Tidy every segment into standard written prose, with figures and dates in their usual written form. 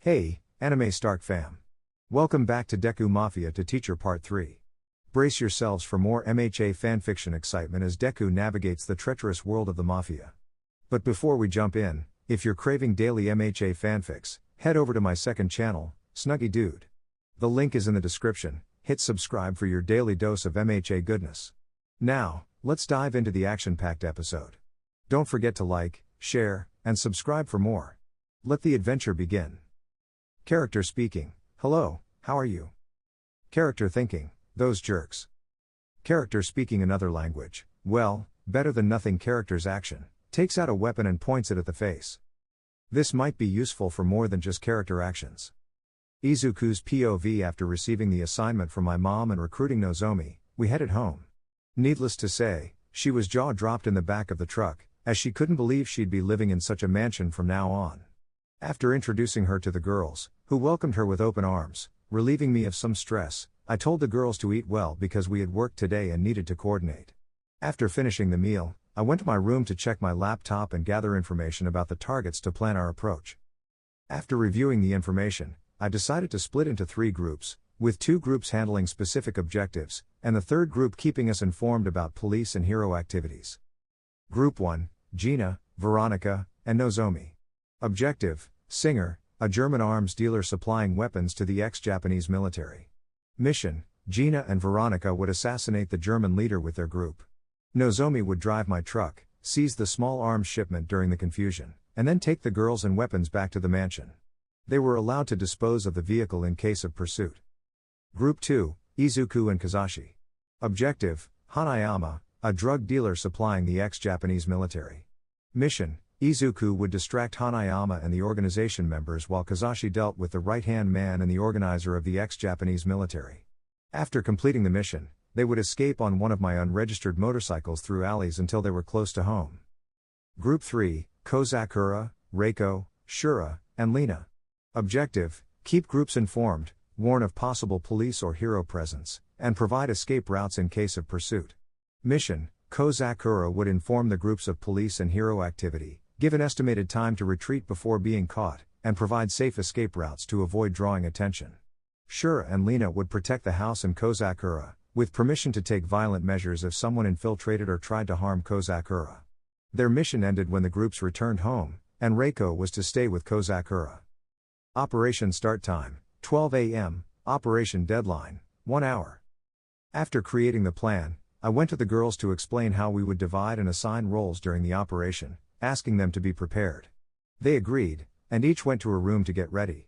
Hey, Anime Stark fam. Welcome back to Deku Mafia to Teacher Part 3. Brace yourselves for more MHA fanfiction excitement as Deku navigates the treacherous world of the Mafia. But before we jump in, if you're craving daily MHA fanfics, head over to my second channel, Snuggy Dude. The link is in the description. Hit subscribe for your daily dose of MHA goodness. Now, let's dive into the action-packed episode. Don't forget to like, share, and subscribe for more. Let the adventure begin. Character speaking, hello, how are you? Character thinking, those jerks. Character speaking another language, well, better than nothing. Character's action, takes out a weapon and points it at the face. This might be useful for more than just character actions. Izuku's POV. After receiving the assignment from my mom and recruiting Nozomi, we headed home. Needless to say, she was jaw-dropped in the back of the truck, as she couldn't believe she'd be living in such a mansion from now on. After introducing her to the girls, who welcomed her with open arms, relieving me of some stress, I told the girls to eat well because we had work today and needed to coordinate. After finishing the meal, I went to my room to check my laptop and gather information about the targets to plan our approach. After reviewing the information, I decided to split into 3 groups, with 2 groups handling specific objectives, and the third group keeping us informed about police and hero activities. Group 1, Gina, Veronica, and Nozomi. Objective, Singer, a German arms dealer supplying weapons to the ex-Japanese military. Mission, Gina and Veronica would assassinate the German leader with their group. Nozomi would drive my truck, seize the small arms shipment during the confusion, and then take the girls and weapons back to the mansion. They were allowed to dispose of the vehicle in case of pursuit. Group 2, Izuku and Kazashi. Objective, Hanayama, a drug dealer supplying the ex-Japanese military. Mission, Izuku would distract Hanayama and the organization members while Kazashi dealt with the right-hand man and the organizer of the ex-Japanese military. After completing the mission, they would escape on one of my unregistered motorcycles through alleys until they were close to home. Group 3, Kozakura, Reiko, Shura, and Lina. Objective, keep groups informed, warn of possible police or hero presence, and provide escape routes in case of pursuit. Mission, Kozakura would inform the groups of police and hero activity, give an estimated time to retreat before being caught, and provide safe escape routes to avoid drawing attention. Shura and Lina would protect the house and Kozakura, with permission to take violent measures if someone infiltrated or tried to harm Kozakura. Their mission ended when the groups returned home, and Reiko was to stay with Kozakura. Operation start time, 12 a.m., operation deadline, 1 hour. After creating the plan, I went to the girls to explain how we would divide and assign roles during the operation, asking them to be prepared. They agreed, and each went to a room to get ready.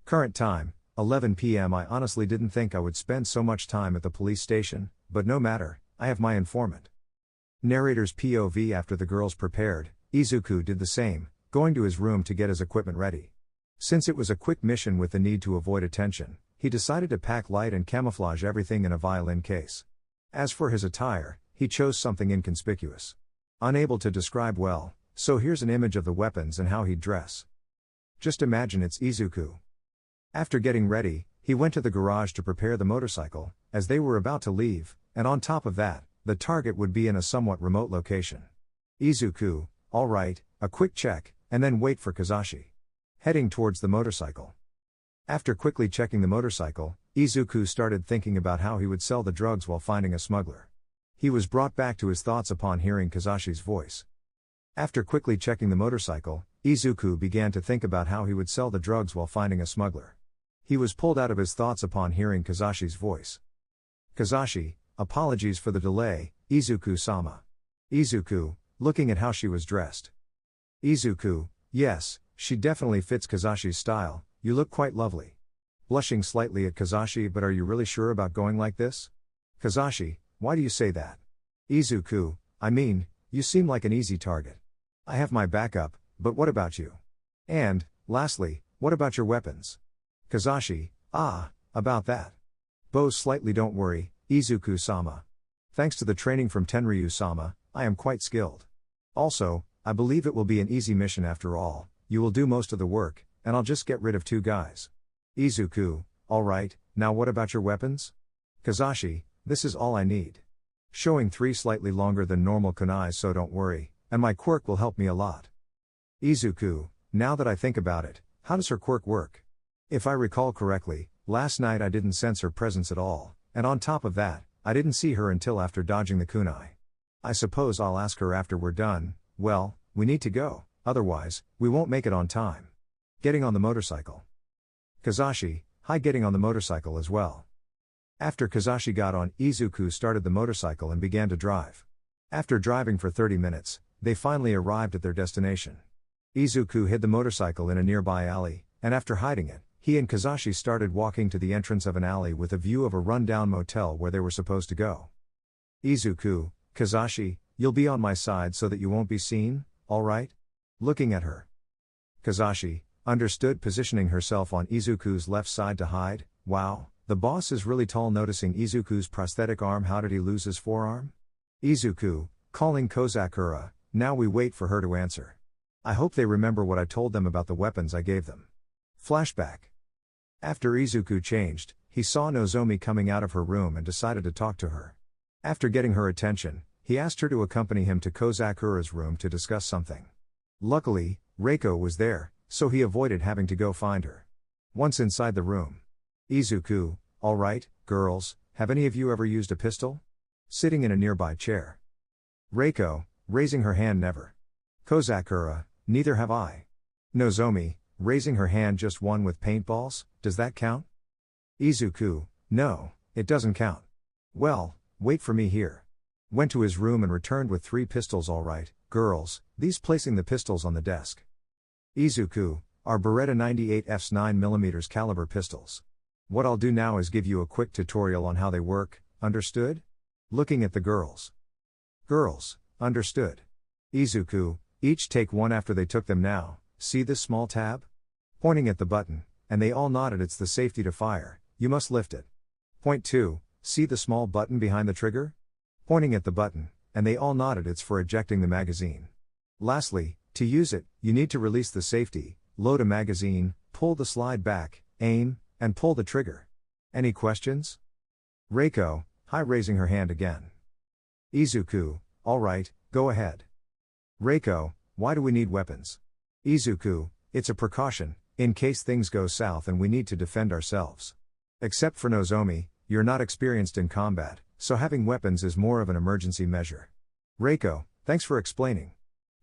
Current time, 11 p.m. I honestly didn't think I would spend so much time at the police station, but no matter, I have my informant. Narrator's POV. After the girls prepared, Izuku did the same, going to his room to get his equipment ready. Since it was a quick mission with the need to avoid attention, he decided to pack light and camouflage everything in a violin case. As for his attire, he chose something inconspicuous. Unable to describe well, so here's an image of the weapons and how he'd dress. Just imagine it's Izuku. After getting ready, he went to the garage to prepare the motorcycle, as they were about to leave, and on top of that, the target would be in a somewhat remote location. Izuku, alright, a quick check, and then wait for Kazashi. Heading towards the motorcycle. After quickly checking the motorcycle, Izuku started thinking about how he would sell the drugs while finding a smuggler. He was brought back to his thoughts upon hearing Kazashi's voice. After quickly checking the motorcycle, Izuku began to think about how he would sell the drugs while finding a smuggler. He was pulled out of his thoughts upon hearing Kazashi's voice. Kazashi, apologies for the delay, Izuku-sama. Izuku, looking at how she was dressed. Izuku, yes, she definitely fits Kazashi's style, you look quite lovely. Blushing slightly at Kazashi, but are you really sure about going like this? Kazashi, why do you say that? Izuku, I mean, you seem like an easy target. I have my backup, but what about you? And, lastly, what about your weapons? Kazashi, about that. Bows slightly. Don't worry, Izuku-sama. Thanks to the training from Tenryu-sama, I am quite skilled. Also, I believe it will be an easy mission after all, you will do most of the work, and I'll just get rid of 2 guys. Izuku, alright, now what about your weapons? Kazashi, this is all I need. Showing 3 slightly longer than normal kunais, so don't worry, and my quirk will help me a lot. Izuku, now that I think about it, how does her quirk work? If I recall correctly, last night I didn't sense her presence at all, and on top of that, I didn't see her until after dodging the kunai. I suppose I'll ask her after we're done. Well, we need to go, otherwise, we won't make it on time. Getting on the motorcycle. Kazashi, hi, getting on the motorcycle as well. After Kazashi got on, Izuku started the motorcycle and began to drive. After driving for 30 minutes, they finally arrived at their destination. Izuku hid the motorcycle in a nearby alley, and after hiding it, he and Kazashi started walking to the entrance of an alley with a view of a run-down motel where they were supposed to go. Izuku, Kazashi, you'll be on my side so that you won't be seen, alright? Looking at her. Kazashi, understood, positioning herself on Izuku's left side to hide. Wow, the boss is really tall. Noticing Izuku's prosthetic arm. How did he lose his forearm? Izuku, calling Kozakura, now we wait for her to answer. I hope they remember what I told them about the weapons I gave them. Flashback. After Izuku changed, he saw Nozomi coming out of her room and decided to talk to her. After getting her attention, he asked her to accompany him to Kozakura's room to discuss something. Luckily, Reiko was there, so he avoided having to go find her. Once inside the room. Izuku, alright, girls, have any of you ever used a pistol? Sitting in a nearby chair. Reiko, raising her hand, never. Kozakura, neither have I. Nozomi, raising her hand, just one with paintballs, does that count? Izuku, no, it doesn't count. Well, wait for me here. Went to his room and returned with 3 pistols. Alright, girls, these, placing the pistols on the desk. Izuku, our Beretta 98F's 9mm caliber pistols. What I'll do now is give you a quick tutorial on how they work, understood? Looking at the girls. Girls, understood. Izuku, each take one after they took them now, see this small tab? Pointing at the button, and they all nodded. It's the safety to fire, you must lift it. Point 2, see the small button behind the trigger? Pointing at the button, and they all nodded. It's for ejecting the magazine. Lastly, to use it, you need to release the safety, load a magazine, pull the slide back, aim, and pull the trigger. Any questions? Reiko, hi, raising her hand again. Izuku, alright, go ahead. Reiko, why do we need weapons? Izuku, it's a precaution, in case things go south and we need to defend ourselves. Except for Nozomi, you're not experienced in combat, so having weapons is more of an emergency measure. Reiko, thanks for explaining.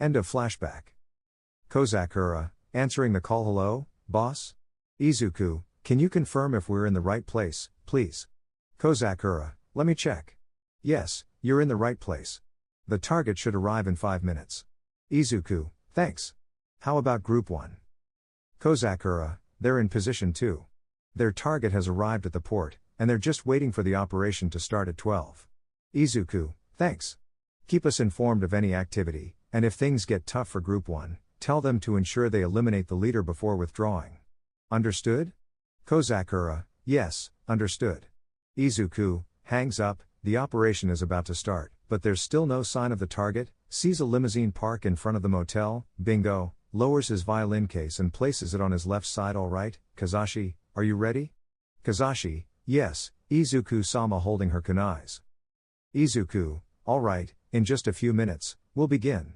End of flashback. Kozakura, answering the call. Hello, boss? Izuku, can you confirm if we're in the right place, please? Kozakura, let me check. Yes, you're in the right place. The target should arrive in 5 minutes. Izuku, thanks. How about Group 1? Kozakura, they're in position 2. Their target has arrived at the port, and they're just waiting for the operation to start at 12. Izuku, thanks. Keep us informed of any activity, and if things get tough for Group 1, tell them to ensure they eliminate the leader before withdrawing. Understood? Kozakura, yes, understood. Izuku, hangs up, the operation is about to start, but there's still no sign of the target, sees a limousine park in front of the motel, bingo, lowers his violin case and places it on his left side. Alright, Kazashi, are you ready? Kazashi, yes, Izuku-sama holding her kunais. Izuku, alright, in just a few minutes, we'll begin.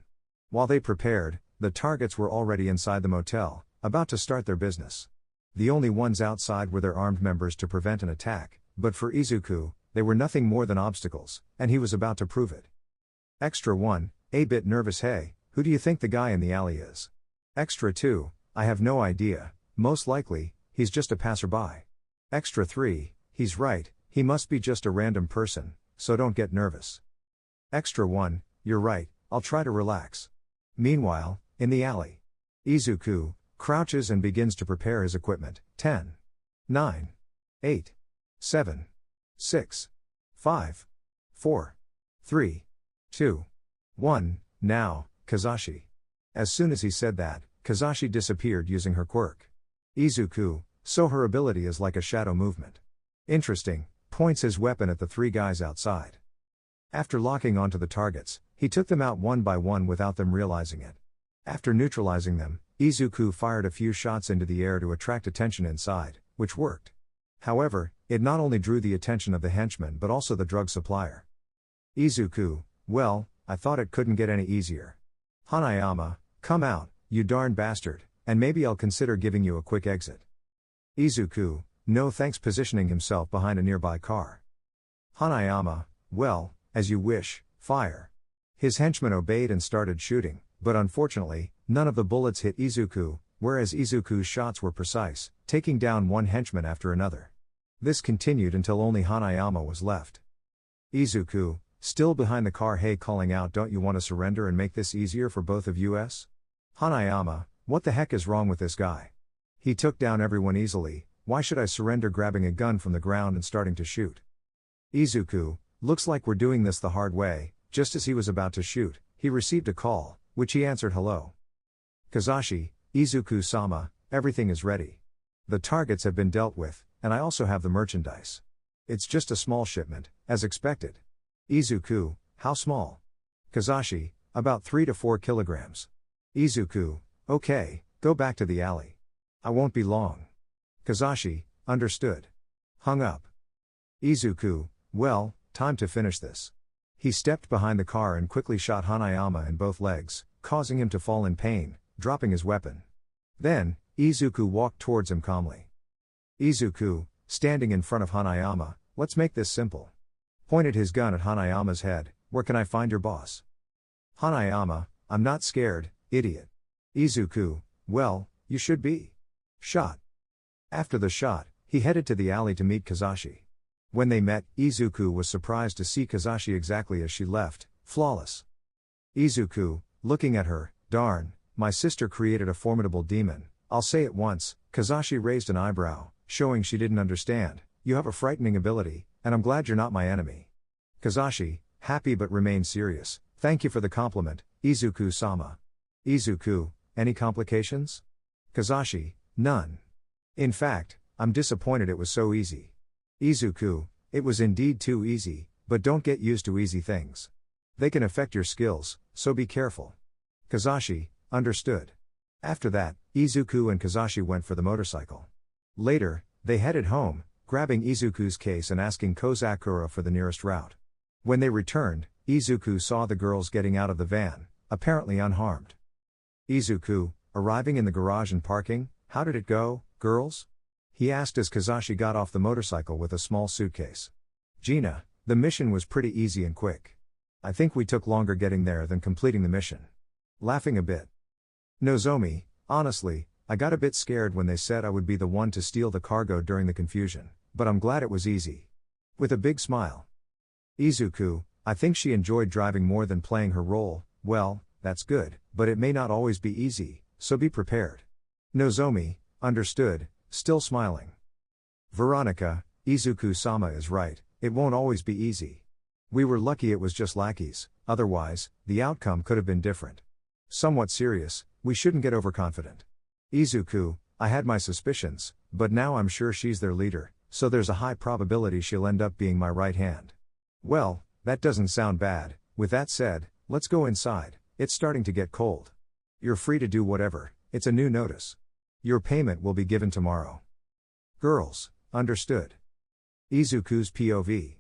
While they prepared, the targets were already inside the motel, about to start their business. The only ones outside were their armed members to prevent an attack, but for Izuku, they were nothing more than obstacles, and he was about to prove it. Extra 1, a bit nervous. Hey, who do you think the guy in the alley is? Extra 2, I have no idea, most likely, he's just a passerby. Extra 3, he's right, he must be just a random person, so don't get nervous. Extra 1, you're right, I'll try to relax. Meanwhile, in the alley, Izuku crouches and begins to prepare his equipment. 10, 9, 8, 7, 6, 5, 4, 3, 2, 1, now, Kazashi. As soon as he said that, Kazashi disappeared using her quirk. Izuku, so her ability is like a shadow movement. Interesting, points his weapon at the 3 guys outside. After locking onto the targets, he took them out one by one without them realizing it. After neutralizing them, Izuku fired a few shots into the air to attract attention inside, which worked. However, it not only drew the attention of the henchmen but also the drug supplier. Izuku, well, I thought it couldn't get any easier. Hanayama, come out, you darn bastard, and maybe I'll consider giving you a quick exit. Izuku, no thanks, positioning himself behind a nearby car. Hanayama, well, as you wish, fire. His henchman obeyed and started shooting, but unfortunately, none of the bullets hit Izuku, whereas Izuku's shots were precise, taking down one henchman after another. This continued until only Hanayama was left. Izuku, still behind the car, hey, calling out, don't you want to surrender and make this easier for both of us? Hanayama, what the heck is wrong with this guy? He took down everyone easily, why should I surrender? Grabbing a gun from the ground and starting to shoot. Izuku, looks like we're doing this the hard way. Just as he was about to shoot, he received a call, which he answered, hello. Kazashi, Izuku-sama, everything is ready. The targets have been dealt with, and I also have the merchandise. It's just a small shipment, as expected. Izuku, how small? Kazashi, about 3 to 4 kilograms. Izuku, okay, go back to the alley. I won't be long. Kazashi, understood. Hung up. Izuku, well, time to finish this. He stepped behind the car and quickly shot Hanayama in both legs, causing him to fall in pain, dropping his weapon. Then, Izuku walked towards him calmly. Izuku, standing in front of Hanayama, let's make this simple. Pointed his gun at Hanayama's head, where can I find your boss? Hanayama, I'm not scared, idiot. Izuku, well, you should be. Shot. After the shot, he headed to the alley to meet Kazashi. When they met, Izuku was surprised to see Kazashi exactly as she left, flawless. Izuku, looking at her, darn, my sister created a formidable demon, I'll say it once. Kazashi raised an eyebrow, showing she didn't understand. You have a frightening ability, and I'm glad you're not my enemy. Kazashi, happy but remained serious, thank you for the compliment, Izuku-sama. Izuku, any complications? Kazashi, none. In fact, I'm disappointed it was so easy. Izuku, it was indeed too easy, but don't get used to easy things. They can affect your skills, so be careful. Kazashi, understood. After that, Izuku and Kazashi went for the motorcycle. Later, they headed home, grabbing Izuku's case and asking Kozakura for the nearest route. When they returned, Izuku saw the girls getting out of the van, apparently unharmed. Izuku, arriving in the garage and parking, how did it go, girls? He asked as Kazashi got off the motorcycle with a small suitcase. Gina, the mission was pretty easy and quick. I think we took longer getting there than completing the mission. Laughing a bit. Nozomi, honestly, I got a bit scared when they said I would be the one to steal the cargo during the confusion, but I'm glad it was easy. With a big smile. Izuku, I think she enjoyed driving more than playing her role, well, that's good, but it may not always be easy, so be prepared. Nozomi, understood, still smiling. Veronica, Izuku-sama is right, it won't always be easy. We were lucky it was just lackeys, otherwise, the outcome could have been different. Somewhat serious, we shouldn't get overconfident. Izuku, I had my suspicions, but now I'm sure she's their leader, so there's a high probability she'll end up being my right hand. Well, that doesn't sound bad. With that said, let's go inside, it's starting to get cold. You're free to do whatever, it's a new notice. Your payment will be given tomorrow. Girls, understood. Izuku's POV.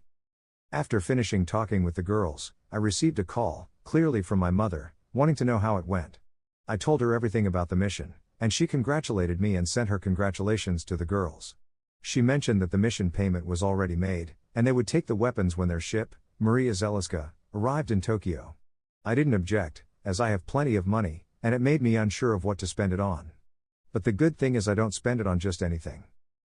After finishing talking with the girls, I received a call, clearly from my mother, wanting to know how it went. I told her everything about the mission, and she congratulated me and sent her congratulations to the girls. She mentioned that the mission payment was already made, and they would take the weapons when their ship, Maria Zeliska, arrived in Tokyo. I didn't object, as I have plenty of money, and it made me unsure of what to spend it on. But the good thing is I don't spend it on just anything.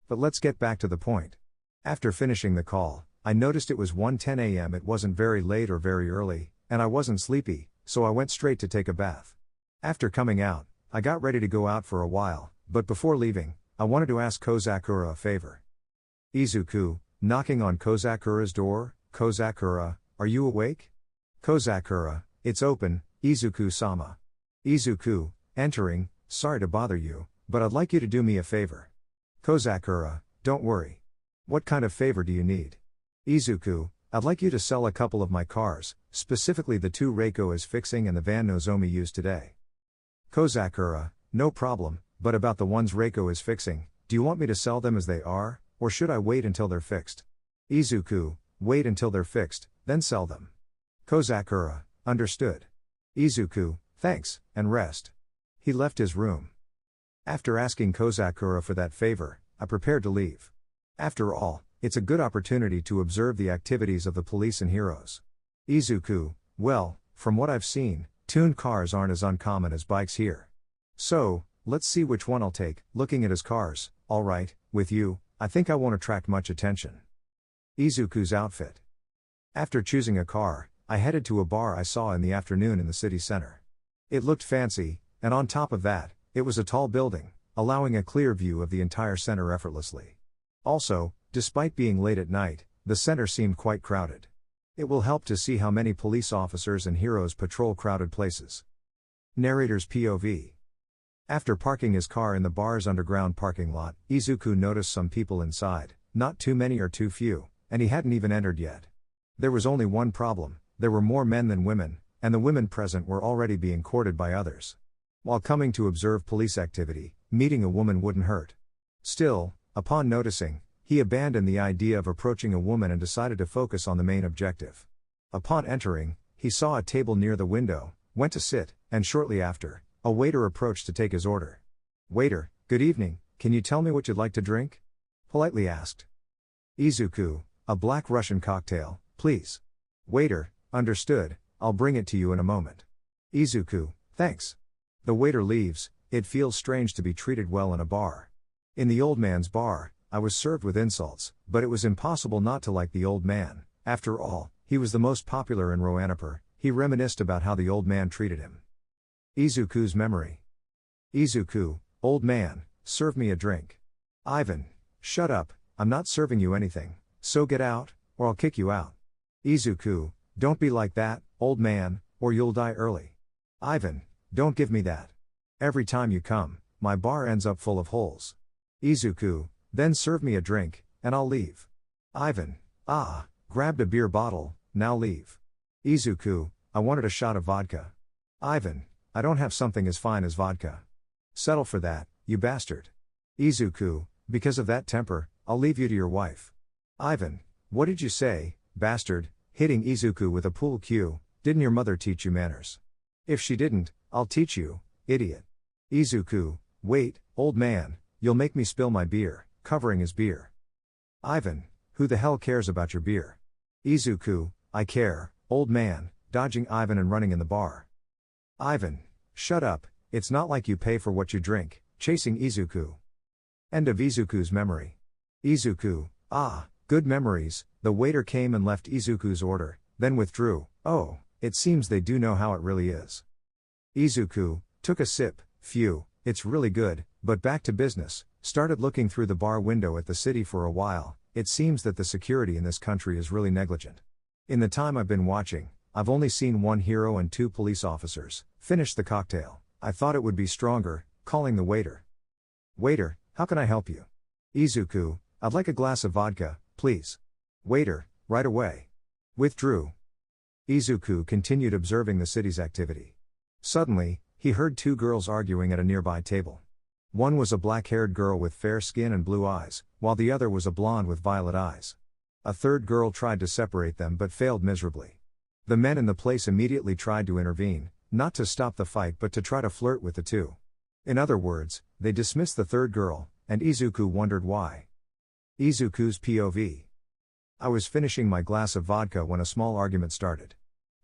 But let's get back to the point. After finishing the call, I noticed it was 1:10 a.m. It wasn't very late or very early, and I wasn't sleepy, so I went straight to take a bath. After coming out, I got ready to go out for a while, but before leaving, I wanted to ask Kozakura a favor. Izuku, knocking on Kozakura's door, Kozakura, are you awake? Kozakura, it's open, Izuku-sama. Izuku, entering, sorry to bother you, but I'd like you to do me a favor. Kozakura, don't worry. What kind of favor do you need? Izuku, I'd like you to sell a couple of my cars, specifically the 2 Reiko is fixing and the van Nozomi used today. Kozakura, no problem, but about the ones Reiko is fixing, do you want me to sell them as they are, or should I wait until they're fixed? Izuku, wait until they're fixed, then sell them. Kozakura, understood. Izuku, thanks, and rest. He left his room. After asking Kozakura for that favor, I prepared to leave. After all, it's a good opportunity to observe the activities of the police and heroes. Izuku, well, from what I've seen, tuned cars aren't as uncommon as bikes here. So, let's see which one I'll take. Looking at his cars, alright, with you, I think I won't attract much attention. Izuku's outfit. After choosing a car, I headed to a bar I saw in the afternoon in the city center. It looked fancy, and on top of that, it was a tall building, allowing a clear view of the entire center effortlessly. Also, despite being late at night, the center seemed quite crowded. It will help to see how many police officers and heroes patrol crowded places. Narrator's POV. After parking his car in the bar's underground parking lot, Izuku noticed some people inside, not too many or too few, and he hadn't even entered yet. There was only one problem: there were more men than women, and the women present were already being courted by others. While coming to observe police activity, meeting a woman wouldn't hurt. Still, upon noticing, he abandoned the idea of approaching a woman and decided to focus on the main objective. Upon entering, he saw a table near the window, went to sit, and shortly after, a waiter approached to take his order. "Waiter, good evening, can you tell me what you'd like to drink?" politely asked Izuku. "A black Russian cocktail, please." Waiter, "Understood, I'll bring it to you in a moment." Izuku, "Thanks." The waiter leaves. It feels strange to be treated well in a bar. In the old man's bar, I was served with insults, but it was impossible not to like the old man. After all, he was the most popular in Roanapur. He reminisced about how the old man treated him. Izuku's memory. Izuku, "Old man, serve me a drink." Ivan, "Shut up, I'm not serving you anything, so get out, or I'll kick you out." Izuku, "Don't be like that, old man, or you'll die early." Ivan, "Don't give me that. Every time you come, my bar ends up full of holes." Izuku, "Then serve me a drink, and I'll leave." Ivan, grabbed a beer bottle, "Now leave." Izuku, "I wanted a shot of vodka." Ivan, "I don't have something as fine as vodka." "Settle for that, you bastard." Izuku, "Because of that temper, I'll leave you to your wife." Ivan, "What did you say, bastard?" hitting Izuku with a pool cue, "Didn't your mother teach you manners?" "If she didn't, I'll teach you, idiot." Izuku, "Wait, old man, you'll make me spill my beer," covering his beer. Ivan, "Who the hell cares about your beer?" Izuku, "I care, old man," dodging Ivan and running in the bar. Ivan, "Shut up, it's not like you pay for what you drink," chasing Izuku. End of Izuku's memory. Izuku, good memories. The waiter came and left Izuku's order, then withdrew. "Oh, it seems they do know how it really is." Izuku, took a sip, "Phew, it's really good," but back to business, started looking through the bar window at the city for a while. It seems that the security in this country is really negligent. In the time I've been watching, I've only seen one hero and 2 police officers. Finished the cocktail. I thought it would be stronger, calling the waiter. "Waiter, how can I help you?" Izuku, "I'd like a glass of vodka, please." Waiter, "Right away." Withdrew. Izuku continued observing the city's activity. Suddenly, he heard 2 girls arguing at a nearby table. One was a black-haired girl with fair skin and blue eyes, while the other was a blonde with violet eyes. A third girl tried to separate them but failed miserably. The men in the place immediately tried to intervene, not to stop the fight but to try to flirt with the 2. In other words, they dismissed the third girl, and Izuku wondered why. Izuku's POV. I was finishing my glass of vodka when a small argument started.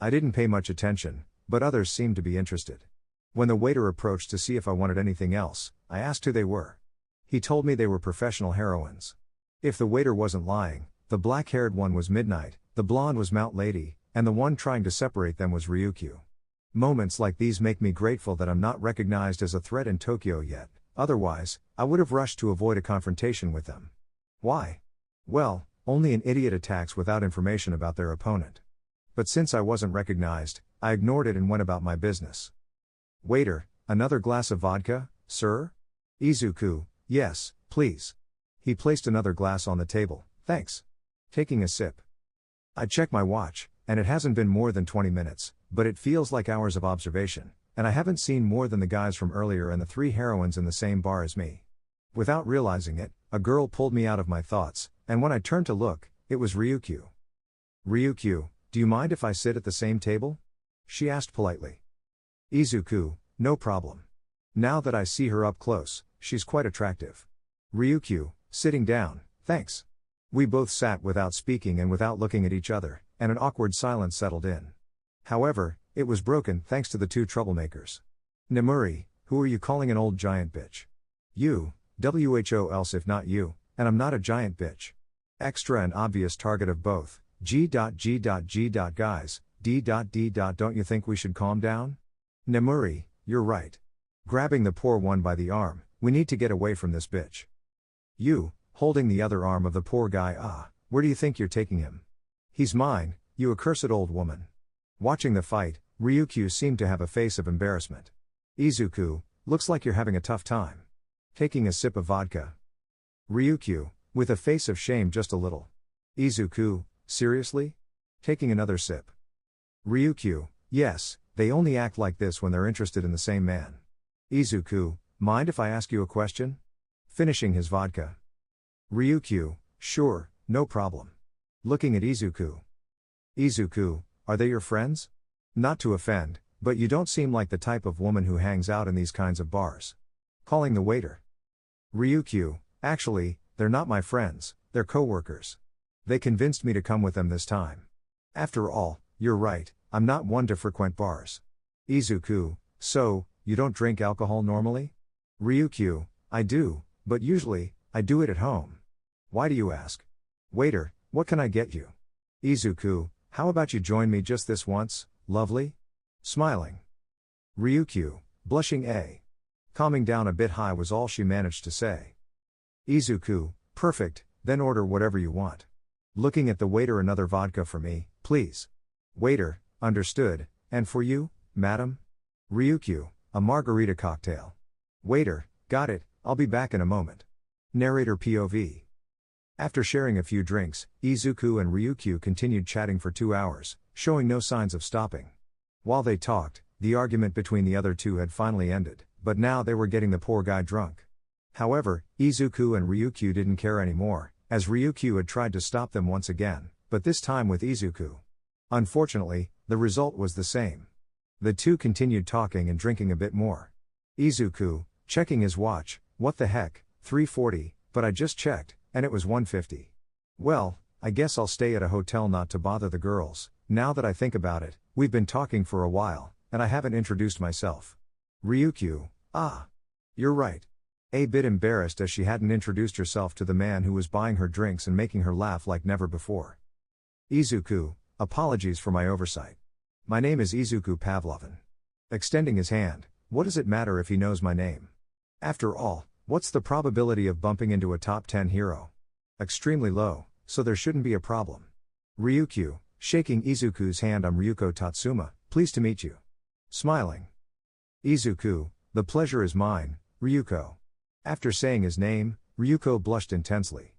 I didn't pay much attention, but others seemed to be interested. When the waiter approached to see if I wanted anything else, I asked who they were. He told me they were professional heroines. If the waiter wasn't lying, the black-haired one was Midnight, the blonde was Mount Lady, and the one trying to separate them was Ryukyu. Moments like these make me grateful that I'm not recognized as a threat in Tokyo yet, otherwise, I would have rushed to avoid a confrontation with them. Why? Well, only an idiot attacks without information about their opponent. But since I wasn't recognized, I ignored it and went about my business. Waiter, another glass of vodka, sir? Izuku, yes, please. He placed another glass on the table, thanks. Taking a sip. I check my watch, and it hasn't been more than 20 minutes, but it feels like hours of observation, and I haven't seen more than the guys from earlier and the 3 heroines in the same bar as me. Without realizing it, a girl pulled me out of my thoughts, and when I turned to look, it was Ryukyu. Ryukyu, do you mind if I sit at the same table? She asked politely. Izuku, no problem. Now that I see her up close, she's quite attractive. Ryukyu, Sitting down, thanks. We both sat without speaking and without looking at each other, and an awkward silence settled in. However, it was broken thanks to the two troublemakers. Nemuri, who are you calling an old giant bitch? You, who else if not you, and I'm not a giant bitch. Extra and obvious target of both, G.G.G. guys, D.D. Don't you think we should calm down? Nemuri, you're right. Grabbing the poor one by the arm, we need to get away from this bitch. You, holding the other arm of the poor guy. Where do you think you're taking him? He's mine, you accursed old woman. Watching the fight, Ryukyu seemed to have a face of embarrassment. Izuku, looks like you're having a tough time. Taking a sip of vodka. Ryukyu, with a face of shame just a little. Izuku, seriously? Taking another sip. Ryukyu, yes, they only act like this when they're interested in the same man. Izuku, mind if I ask you a question? Finishing his vodka. Ryukyu, sure, no problem. Looking at Izuku. Izuku, are they your friends? Not to offend, but you don't seem like the type of woman who hangs out in these kinds of bars. Calling the waiter. Ryukyu, actually, they're not my friends, they're co-workers. They convinced me to come with them this time. After all, you're right, I'm not one to frequent bars. Izuku, so, you don't drink alcohol normally? Ryukyu, I do, but usually, I do it at home. Why do you ask? Waiter, what can I get you? Izuku, how about you join me just this once, lovely? Smiling. Ryukyu, blushing calming down a bit high was all she managed to say. Izuku, perfect, then order whatever you want. Looking at the waiter, another vodka for me, please. Waiter, understood, and for you, madam? Ryukyu, a margarita cocktail. Waiter, got it, I'll be back in a moment. Narrator POV. After sharing a few drinks, Izuku and Ryukyu continued chatting for 2 hours, showing no signs of stopping. While they talked, the argument between the other two had finally ended, but now they were getting the poor guy drunk. However, Izuku and Ryukyu didn't care anymore, as Ryukyu had tried to stop them once again, but this time with Izuku. Unfortunately, the result was the same. The two continued talking and drinking a bit more. Izuku, checking his watch, what the heck, 3:40, but I just checked, and it was 1:50. Well, I guess I'll stay at a hotel not to bother the girls. Now that I think about it, we've been talking for a while, and I haven't introduced myself. Ryukyu, you're right. A bit embarrassed as she hadn't introduced herself to the man who was buying her drinks and making her laugh like never before. Izuku, apologies for my oversight. My name is Izuku Pavlovin. Extending his hand, what does it matter if he knows my name? After all, what's the probability of bumping into a top 10 hero? Extremely low, so there shouldn't be a problem. Ryukyu, shaking Izuku's hand. I'm Ryuko Tatsuma, pleased to meet you. Smiling. Izuku, the pleasure is mine, Ryuko. After saying his name, Ryuko blushed intensely.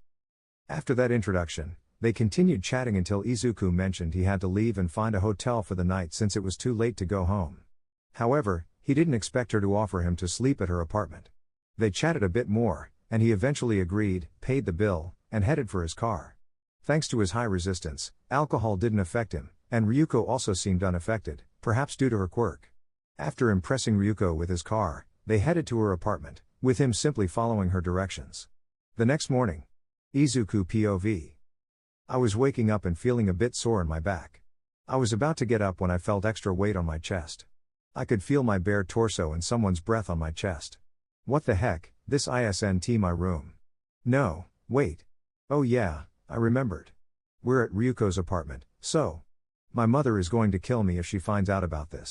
After that introduction, they continued chatting until Izuku mentioned he had to leave and find a hotel for the night since it was too late to go home. However, he didn't expect her to offer him to sleep at her apartment. They chatted a bit more, and he eventually agreed, paid the bill, and headed for his car. Thanks to his high resistance, alcohol didn't affect him, and Ryuko also seemed unaffected, perhaps due to her quirk. After impressing Ryuko with his car, they headed to her apartment, with him simply following her directions. The next morning. Izuku POV. I was waking up and feeling a bit sore in my back. I was about to get up when I felt extra weight on my chest. I could feel my bare torso and someone's breath on my chest. What the heck, this isn't my room. No, wait. Oh yeah, I remembered. We're at Ryuko's apartment, so. My mother is going to kill me if she finds out about this.